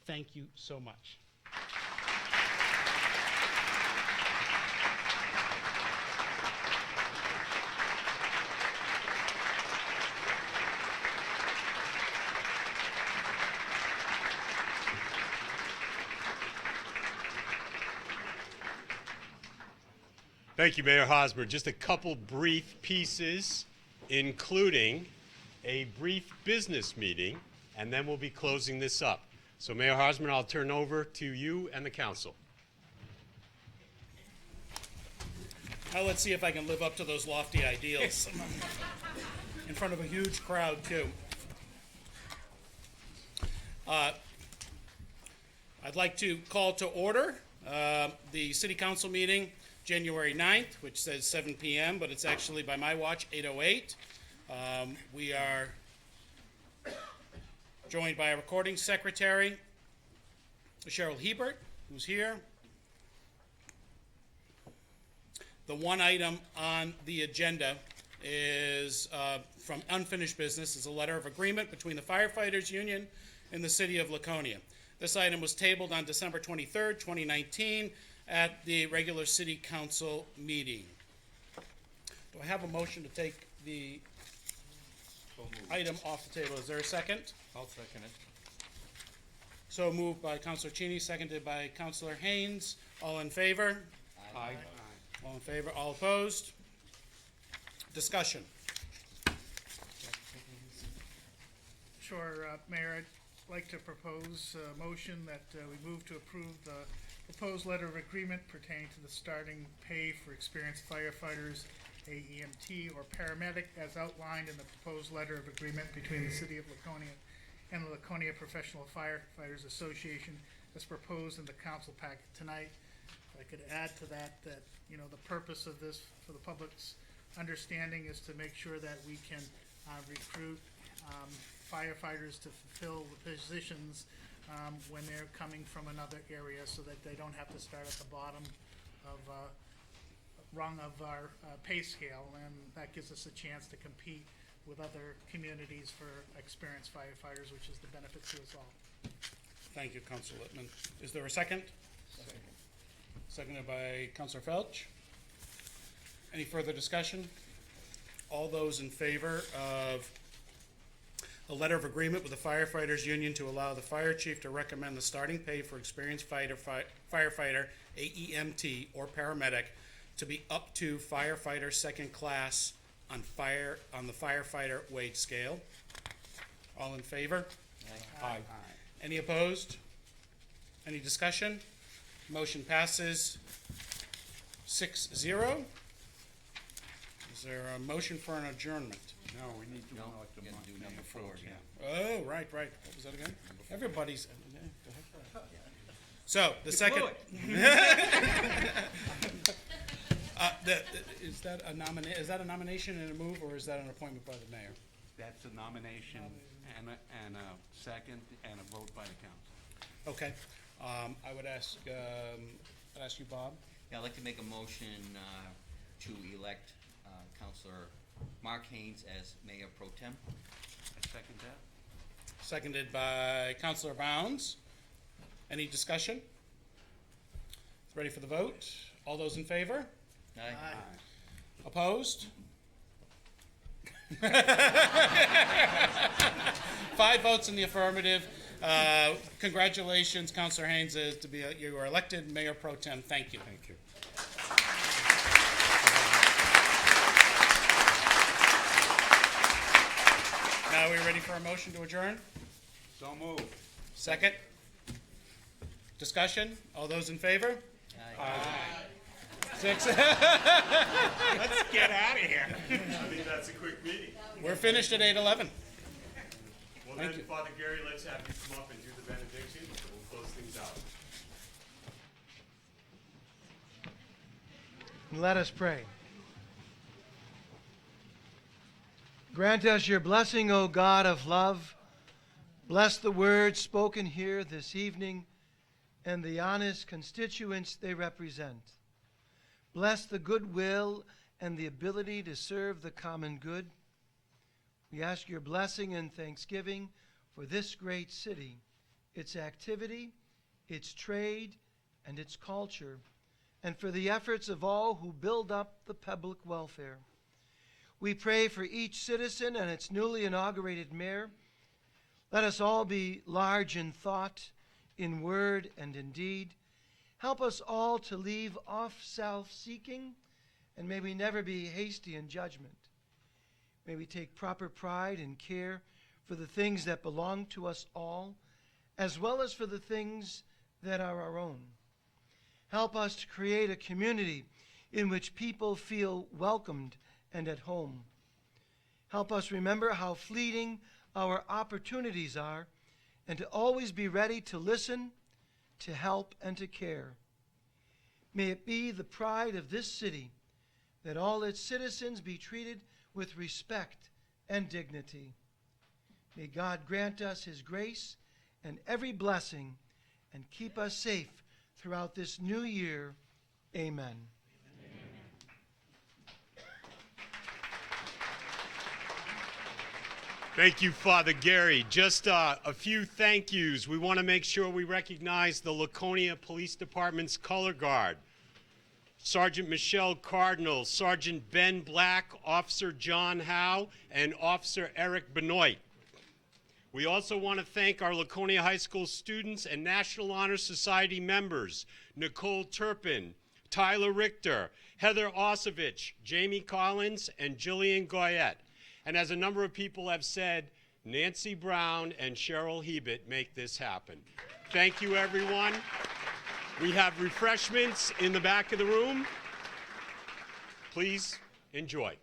Thank you so much. Thank you, Mayor Hosmer. Just a couple brief pieces, including a brief business meeting, and then we'll be closing this up. So, Mayor Hosmer, I'll turn over to you and the council. Now let's see if I can live up to those lofty ideals in front of a huge crowd, too. I'd like to call to order the City Council meeting January 9th, which says 7 p.m., but it's actually, by my watch, 8:08. We are joined by a recording secretary, Cheryl Hebert, who's here. The one item on the agenda is from unfinished business, is a letter of agreement between the Firefighters Union and the City of Laconia. This item was tabled on December 23rd, 2019, at the regular City Council meeting. Do I have a motion to take the item off the table? Is there a second? I'll second it. So moved by Councilor Cheney, seconded by Councilor Haynes. All in favor? Aye. All in favor? All opposed? Discussion. Sure, Mayor, I'd like to propose a motion that we move to approve the proposed letter of agreement pertaining to the starting pay for experienced firefighters, AEMT, or paramedic, as outlined in the proposed letter of agreement between the City of Laconia and the Laconia Professional Firefighters Association, as proposed in the council packet tonight. If I could add to that, the purpose of this, for the public's understanding, is to make sure that we can recruit firefighters to fulfill the positions when they're coming from another area, so that they don't have to start at the bottom of rung of our pay scale, and that gives us a chance to compete with other communities for experienced firefighters, which is the benefit to us all. Thank you, Councilor Littman. Is there a second? Second. Seconded by Councilor Felch. Any further discussion? All those in favor of a letter of agreement with the firefighters union to allow the fire chief to recommend the starting pay for experienced firefighter, AEMT, or paramedic to be up to firefighter second class on the firefighter wage scale. All in favor? Aye. Any opposed? Any discussion? Motion passes 6-0. Is there a motion for an adjournment? No, we need to elect a number 4. Oh, right. What was that again? Everybody's. So the second. Is that a nomination and a move, or is that an appointment by the mayor? That's a nomination and a second and a vote by the council. Okay. I would ask you, Bob. Yeah, I'd like to make a motion to elect Councilor Mark Haynes as Mayor Pro Tem. I second that. Seconded by Councilor Bounds. Any discussion? Ready for the vote? All those in favor? Aye. Opposed? 5 votes in the affirmative. Congratulations, Councilor Haynes, you are elected Mayor Pro Tem. Thank you. Thank you. Now are we ready for a motion to adjourn? So moved. Second? Discussion? All those in favor? Aye. 6. Let's get out of here. I think that's a quick meeting. We're finished at 8:11. Well, Thank then, you. Father Gary, let's have you come up and do the benediction, and we'll close things out. And let us pray. Grant us your blessing, O God of love. Bless the words spoken here this evening and the honest constituents they represent. Bless the goodwill and the ability to serve the common good. We ask your blessing and thanksgiving for this great city, its activity, its trade, and its culture, and for the efforts of all who build up the public welfare. We pray for each citizen and its newly inaugurated mayor. Let us all be large in thought, in word, and in deed. Help us all to leave off self-seeking, and may we never be hasty in judgment. May we take proper pride and care for the things that belong to us all, as well as for the things that are our own. Help us to create a community in which people feel welcomed and at home. Help us remember how fleeting our opportunities are, and to always be ready to listen, to help, and to care. May it be the pride of this city that all its citizens be treated with respect and dignity. May God grant us his grace and every blessing, and keep us safe throughout this new year. Amen. Thank you, Father Gary. Just a few thank yous. We want to make sure we recognize the Laconia Police Department's color guard. Sergeant Michelle Cardinal, Sergeant Ben Black, Officer John Howe, and Officer Eric Benoit. We also want to thank our Laconia High School students and National Honor Society members, Nicole Turpin, Tyler Richter, Heather Osovich, Jamie Collins, and Jillian Goyette. And as a number of people have said, Nancy Brown, and Cheryl Hebert make this happen. Thank you, everyone. We have refreshments in the back of the room. Please enjoy.